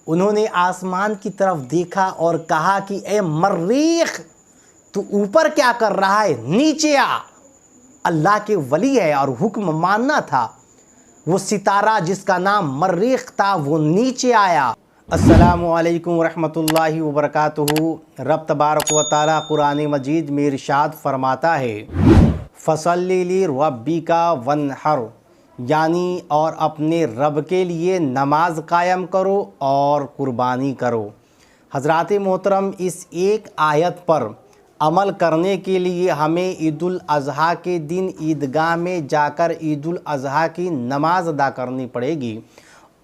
उन्होंने आसमान की तरफ देखा और कहा कि ए मर्रीख, तू ऊपर क्या कर रहा है, नीचे आ। अल्लाह के वली है और हुक्म मानना था। वो सितारा जिसका नाम मर्रीख था वो नीचे आया। अस्सलामु अलैकुम रहमतुल्लाहि व बरकातुहू। रब तबारक व तआला कुरान मजीद में इरशाद फरमाता है, फसल्ली ली रब्बिका वन्हर, यानी और अपने रब के लिए नमाज कायम करो और कुर्बानी करो। हज़रात मोहतरम, इस एक आयत पर अमल करने के लिए हमें ईदुल अज़हा के दिन ईदगाह में जाकर ईदुल अज़हा की नमाज अदा करनी पड़ेगी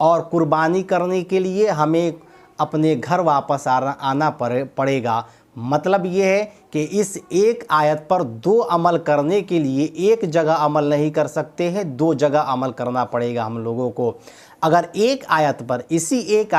और कुर्बानी करने के लिए हमें अपने घर वापस आना पड़ेगा। मतलब ये है कि इस एक आयत पर दो अमल करने के लिए एक जगह अमल नहीं कर सकते हैं, दो जगह अमल करना पड़ेगा हम लोगों को। अगर एक आयत पर इसी एक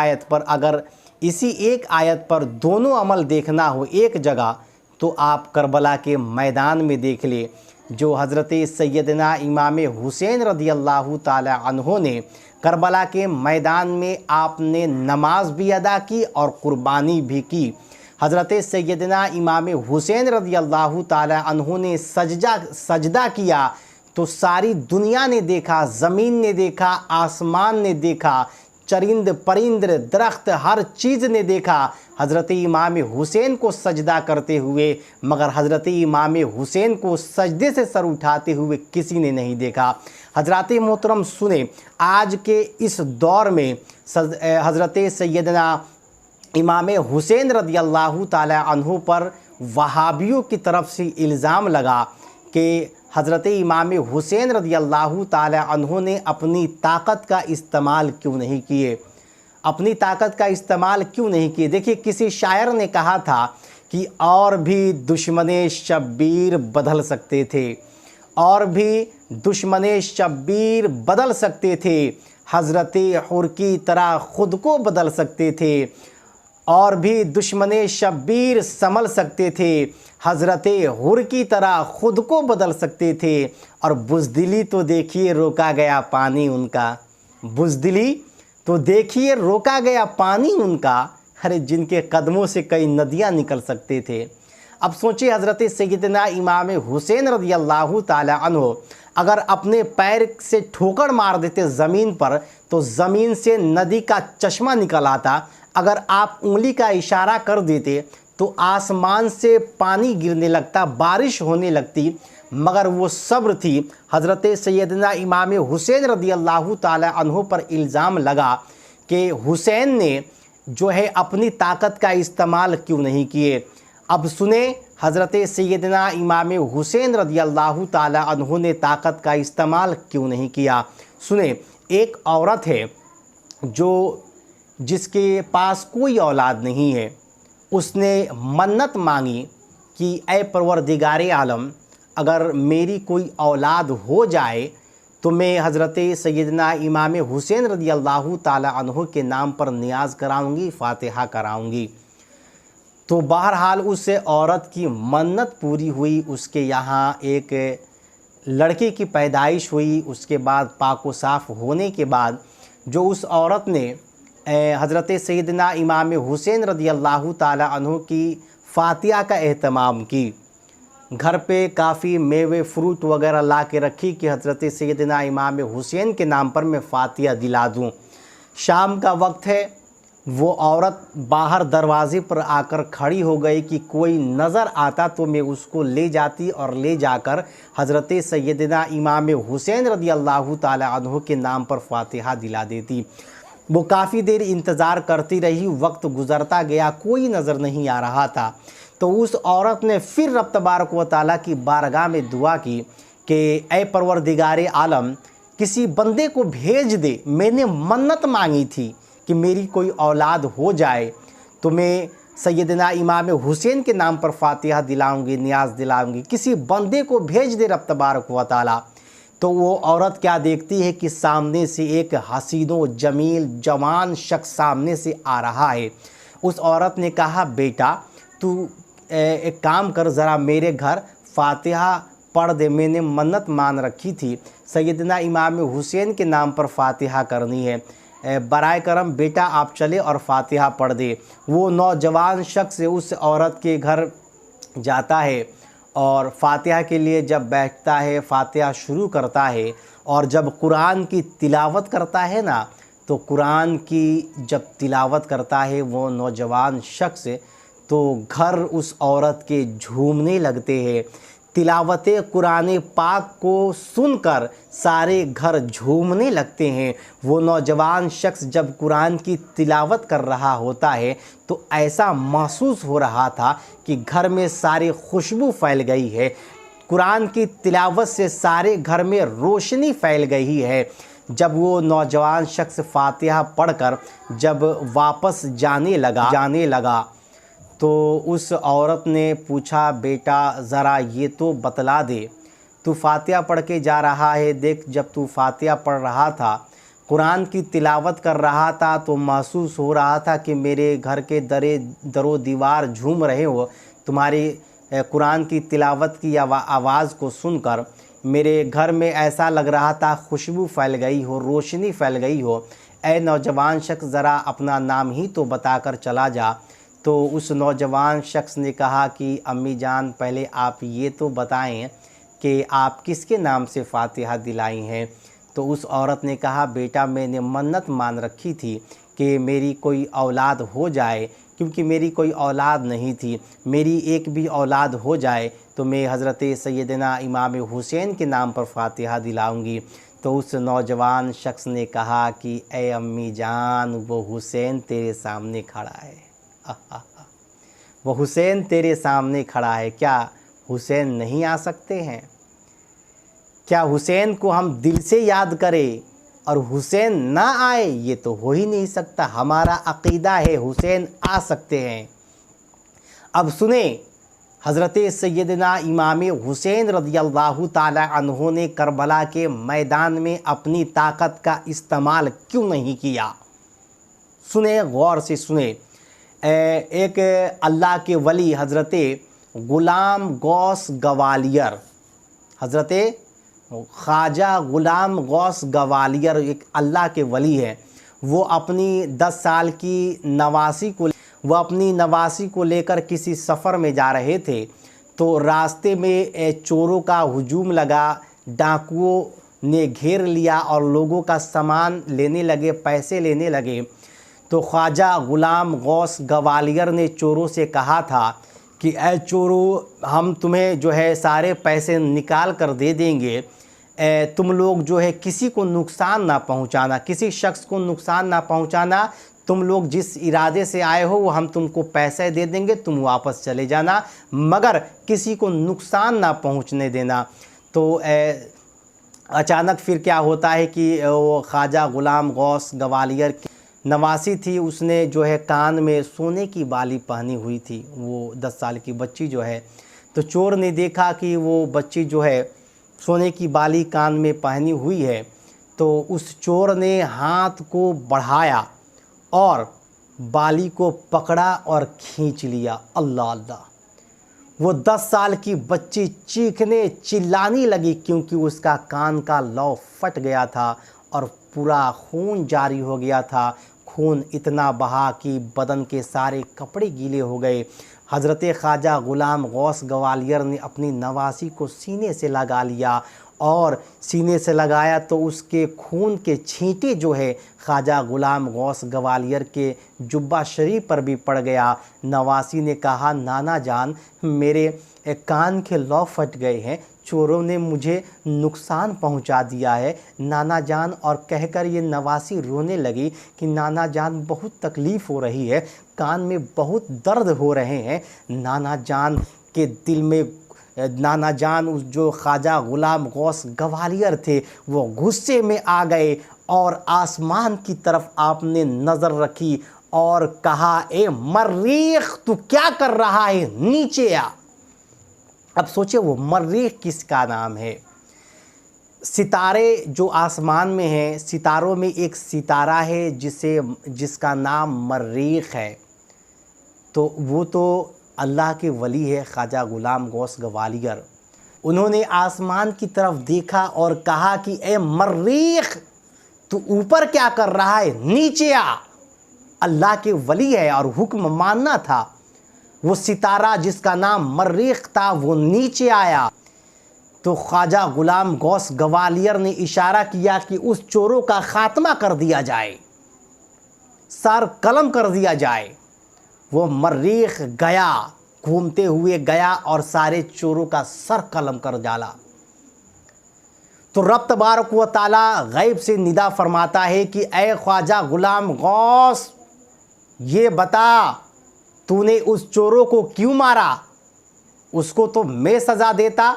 आयत पर दोनों अमल देखना हो एक जगह, तो आप करबला के मैदान में देख ले, जो हज़रत सैयदना इमाम हुसैन रज़ियल्लाहु ताला अन्हो ने करबला के मैदान में आपने नमाज भी अदा की और कुर्बानी भी की। हज़रत सैयदना इमाम हुसैन रज़ियल्लाहु ताला अन्हो ने सजदा किया तो सारी दुनिया ने देखा, ज़मीन ने देखा, आसमान ने देखा, चरिंद परिंद दरख्त हर चीज़ ने देखा हज़रत इमाम हुसैन को सजदा करते हुए, मगर हज़रत इमाम हुसैन को सजदे से सर उठाते हुए किसी ने नहीं देखा। हज़रात मोहतरम सुने, आज के इस दौर में हज़रत सैयदना इमाम हुसैन रज़ियल्लाहु ताला अन्हु पर वहाबियों की तरफ से इल्ज़ाम लगा कि हज़रत इमाम हुसैन रज़ियल्लाहु ताला अन्हु ने अपनी ताकत का इस्तेमाल क्यों नहीं किए, अपनी ताकत का इस्तेमाल क्यों नहीं किए। देखिए, किसी शायर ने कहा था कि और भी दुश्मने शब्बीर बदल सकते थे, और भी दुश्मने शब्बीर बदल सकते थे, हज़रत हुर की तरह ख़ुद को बदल सकते थे, और भी दुश्मने शब्बीर संभल सकते थे, हज़रत हुर की तरह ख़ुद को बदल सकते थे। और बुज़दिली तो देखिए रोका गया पानी उनका, बुज़दिली तो देखिए रोका गया पानी उनका, अरे जिनके कदमों से कई नदियाँ निकल सकते थे। अब सोचिए, हज़रत सैयदना इमाम हुसैन रज़ियल्लाहु ताला अन्हु अगर अपने पैर से ठोकर मार देते ज़मीन पर तो ज़मीन से नदी का चश्मा निकल आता। अगर आप उंगली का इशारा कर देते तो आसमान से पानी गिरने लगता, बारिश होने लगती। मगर वो सब्र थी। हज़रत सैयदना इमाम हुसैन रज़ियल्लाहु ताला अन्हु पर इल्ज़ाम लगा कि हुसैन ने जो है अपनी ताकत का इस्तेमाल क्यों नहीं किए। अब सुने, हज़रत सैयदना इमाम हुसैन रज़ियल्लाहु ताला अन्हु ने ताकत का इस्तेमाल क्यों नहीं किया। सुने, एक औरत है जिसके पास कोई औलाद नहीं है, उसने मन्नत मांगी कि ऐ परवरदिगारे आलम, अगर मेरी कोई औलाद हो जाए तो मैं हज़रत सैयदना इमाम हुसैन रज़ियल्लाहु ताला अन्हु के नाम पर नियाज़ कराऊंगी, फ़ातिहा कराऊंगी। तो बहरहाल उस औरत की मन्नत पूरी हुई, उसके यहाँ एक लड़के की पैदाइश हुई। उसके बाद पाक व साफ़ होने के बाद जो उस औरत ने हज़रत सैयदना इमाम हुसैन रज़ियल्लाहु ताला अन्हु की फ़ातिहा का एहतमाम की, घर पे काफ़ी मेवे फ्रूट वगैरह ला के रखी कि हज़रत सैयदना इमाम हुसैन के नाम पर मैं फ़ातिहा दिला दूँ। शाम का वक्त है, वो औरत बाहर दरवाज़े पर आकर खड़ी हो गई कि कोई नज़र आता तो मैं उसको ले जाती और ले जाकर हज़रत सैयदना इमाम हुसैन रज़ियल्लाहु ताला अन्हु के नाम पर फ़ातिहा दिला देती। वो काफ़ी देर इंतज़ार करती रही, वक्त गुज़रता गया, कोई नज़र नहीं आ रहा था। तो उस औरत ने फिर रब तबारक व तआला की बारगाह में दुआ की कि ऐ परवरदिगारे आलम, किसी बंदे को भेज दे, मैंने मन्नत मांगी थी कि मेरी कोई औलाद हो जाए तो मैं सैयदना इमाम हुसैन के नाम पर फ़ातिहा दिलाऊंगी, नियाज़ दिलाऊंगी, किसी बंदे को भेज दे रब तबारक व तआला। तो वो औरत क्या देखती है कि सामने से एक हसीनो जमील जवान शख्स सामने से आ रहा है। उस औरत ने कहा, बेटा तू एक काम कर, ज़रा मेरे घर फ़ातिहा पढ़ दे, मैंने मन्नत मान रखी थी, सैयदना इमाम हुसैन के नाम पर फ़ातिहा करनी है। बराए करम बेटा आप चले और फातिहा पढ़ दे। वो नौजवान शख्स उस औरत के घर जाता है और फातिहा के लिए जब बैठता है, फातिहा शुरू करता है और जब कुरान की तिलावत करता है ना, तो कुरान की जब तिलावत करता है वो नौजवान शख्स, तो घर उस औरत के झूमने लगते हैं। तिलावत कुरान पाक को सुनकर सारे घर झूमने लगते हैं। वो नौजवान शख्स जब कुरान की तिलावत कर रहा होता है तो ऐसा महसूस हो रहा था कि घर में सारी खुशबू फैल गई है। कुरान की तिलावत से सारे घर में रोशनी फैल गई है। जब वो नौजवान शख्स फातिहा पढ़कर जब वापस जाने लगा तो उस औरत ने पूछा, बेटा ज़रा ये तो बतला दे, तू फातिहा पढ़ के जा रहा है, देख जब तू फातिहा पढ़ रहा था, कुरान की तिलावत कर रहा था तो महसूस हो रहा था कि मेरे घर के दरो दीवार झूम रहे हो। तुम्हारी कुरान की तिलावत की आवाज़ को सुनकर मेरे घर में ऐसा लग रहा था खुशबू फैल गई हो, रोशनी फैल गई हो। ऐ नौजवान शख्स ज़रा अपना नाम ही तो बताकर चला जा। तो उस नौजवान शख्स ने कहा कि अम्मी जान पहले आप ये तो बताएं कि आप किसके नाम से फातिहा दिलाई हैं। तो उस औरत ने कहा, बेटा मैंने मन्नत मान रखी थी कि मेरी कोई औलाद हो जाए, क्योंकि मेरी कोई औलाद नहीं थी, मेरी एक भी औलाद हो जाए तो मैं हज़रत सैयदना इमाम हुसैन के नाम पर फातिहा दिलाऊंगी। तो उस नौजवान शख्स ने कहा कि ए अम्मी जान, वो हुसैन तेरे सामने खड़ा है। वो हुसैन तेरे सामने खड़ा है, क्या हुसैन नहीं आ सकते हैं? क्या हुसैन को हम दिल से याद करें और हुसैन ना आए? ये तो हो ही नहीं सकता। हमारा अक़ीदा है हुसैन आ सकते हैं। अब सुने, हज़रत सैयदना इमाम हुसैन रज़ियल्लाहु ताला अन्हु ने करबला के मैदान में अपनी ताकत का इस्तेमाल क्यों नहीं किया। सुने, गौर से सुने। एक अल्लाह के वली हज़रत ग़ुलाम गौस गवालियर, हज़रत ख्वाजा ग़ुलाम गौस गवालियर एक अल्लाह के वली है। वो अपनी 10 साल की नवासी को लेकर किसी सफ़र में जा रहे थे तो रास्ते में चोरों का हुजूम लगा। डाकुओं ने घेर लिया और लोगों का सामान लेने लगे, पैसे लेने लगे। तो ख्वाजा ग़ुलाम गौस गवालियर ने चोरों से कहा था कि ऐ चोरों, हम तुम्हें जो है सारे पैसे निकाल कर दे देंगे, तुम लोग जो है किसी को नुकसान ना पहुंचाना, किसी शख्स को नुकसान ना पहुंचाना। तुम लोग जिस इरादे से आए हो वो हम तुमको पैसे दे देंगे, तुम वापस चले जाना, मगर किसी को नुकसान ना पहुंचने देना। तो अचानक फिर क्या होता है कि वो ख्वाजा ग़ुलाम गौस गवालियर नवासी थी, उसने जो है कान में सोने की बाली पहनी हुई थी, वो 10 साल की बच्ची जो है। तो चोर ने देखा कि वो बच्ची जो है सोने की बाली कान में पहनी हुई है, तो उस चोर ने हाथ को बढ़ाया और बाली को पकड़ा और खींच लिया। अल्लाह अल्लाह। वो 10 साल की बच्ची चीखने चिल्लाने लगी क्योंकि उसका कान का लौ फट गया था और पूरा खून जारी हो गया था। खून इतना बहा कि बदन के सारे कपड़े गीले हो गए। हज़रत ख्वाजा ग़ुलाम गौस गवालियर ने अपनी नवासी को सीने से लगा लिया और सीने से लगाया तो उसके खून के छींटे जो है ख्वाजा ग़ुलाम गौस गवालियर के जुब्बा शरीफ पर भी पड़ गया। नवासी ने कहा, नाना जान, मेरे कान के लौ फट गए हैं, चोरों ने मुझे नुकसान पहुंचा दिया है नाना जान। और कहकर ये नवासी रोने लगी कि नाना जान, बहुत तकलीफ़ हो रही है, कान में बहुत दर्द हो रहे हैं। नाना जान के दिल में, नाना जान उस जो ख्वाजा ग़ुलाम गौस गवालियर थे वो गुस्से में आ गए और आसमान की तरफ आपने नज़र रखी और कहा, ए मर्रीख, तू क्या कर रहा है, नीचे आ। अब सोचिए, वो मर्रीख किसका नाम है? सितारे जो आसमान में हैं, सितारों में एक सितारा है जिसका नाम मर्रीख है। तो वो तो अल्लाह के वली है ख्वाजा ग़ुलाम गौस गवालियर। उन्होंने आसमान की तरफ देखा और कहा कि ए मर्रीख, तू ऊपर क्या कर रहा है, नीचे आ। अल्लाह के वली है और हुक्म मानना था। वो सितारा जिसका नाम मर्रीख था वो नीचे आया तो ख्वाजा गुलाम गौस ग्वालियर ने इशारा किया कि उस चोरों का खात्मा कर दिया जाए, सर कलम कर दिया जाए। वो मर्रीख गया, घूमते हुए गया और सारे चोरों का सर कलम कर डाला। तो रब तबारक व ताला गैब से निदा फरमाता है कि ए ख्वाजा गुलाम गौस, ये बता तूने उस चोरों को क्यों मारा? उसको तो मैं सज़ा देता,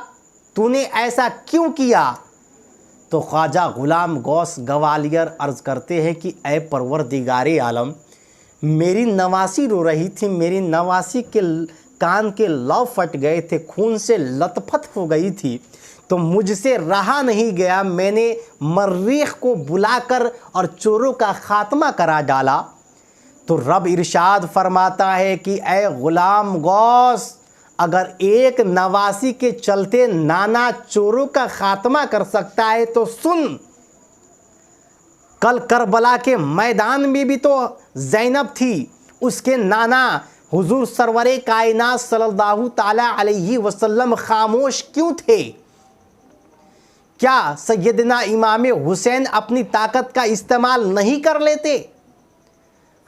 तूने ऐसा क्यों किया? तो ख्वाजा गुलाम गौस ग्वालियर अर्ज़ करते हैं कि ए परवरदिगारे आलम, मेरी नवासी रो रही थी, मेरी नवासी के कान के लौ फट गए थे, खून से लथपथ हो गई थी, तो मुझसे रहा नहीं गया, मैंने मर्रीख को बुलाकर और चोरों का खात्मा करा डाला। तो रब इरशाद फरमाता है कि ए गुलाम गौस, अगर एक नवासी के चलते नाना चोरों का खात्मा कर सकता है तो सुन, कल करबला के मैदान में भी तो ज़ैनब थी, उसके नाना हुजूर सरवरे कायनात सल्लल्लाहु ताला अलैहि वसल्लम खामोश क्यों थे? क्या सैयदना इमाम हुसैन अपनी ताकत का इस्तेमाल नहीं कर लेते?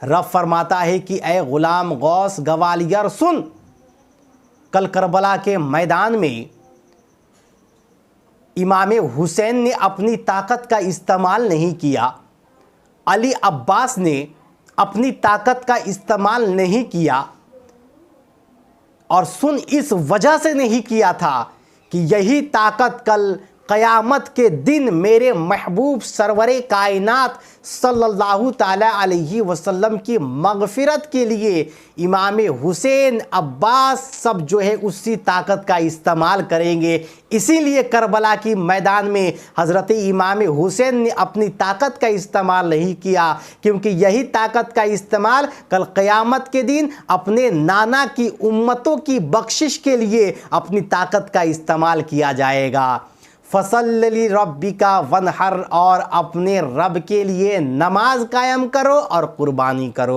रब फरमाता है कि ए गुलाम गौस ग्वालियर सुन, कल करबला के मैदान में इमाम हुसैन ने अपनी ताकत का इस्तेमाल नहीं किया, अली अब्बास ने अपनी ताकत का इस्तेमाल नहीं किया, और सुन इस वजह से नहीं किया था कि यही ताकत कल क़यामत के दिन मेरे महबूब सरवरे कायनात सल्लल्लाहु ताला अलैहि वसल्लम की मग़फ़िरत के लिए इमाम हुसैन अब्बास सब जो है उसी ताकत का इस्तेमाल करेंगे। इसीलिए करबला की मैदान में हज़रत इमाम हुसैन ने अपनी ताकत का इस्तेमाल नहीं किया, क्योंकि यही ताकत का इस्तेमाल कल क़यामत के दिन अपने नाना की उम्मतों की बख्शिश के लिए अपनी ताकत का इस्तेमाल किया जाएगा। फसल्लि रब्बिका वनहर, और अपने रब के लिए नमाज कायम करो और कुर्बानी करो।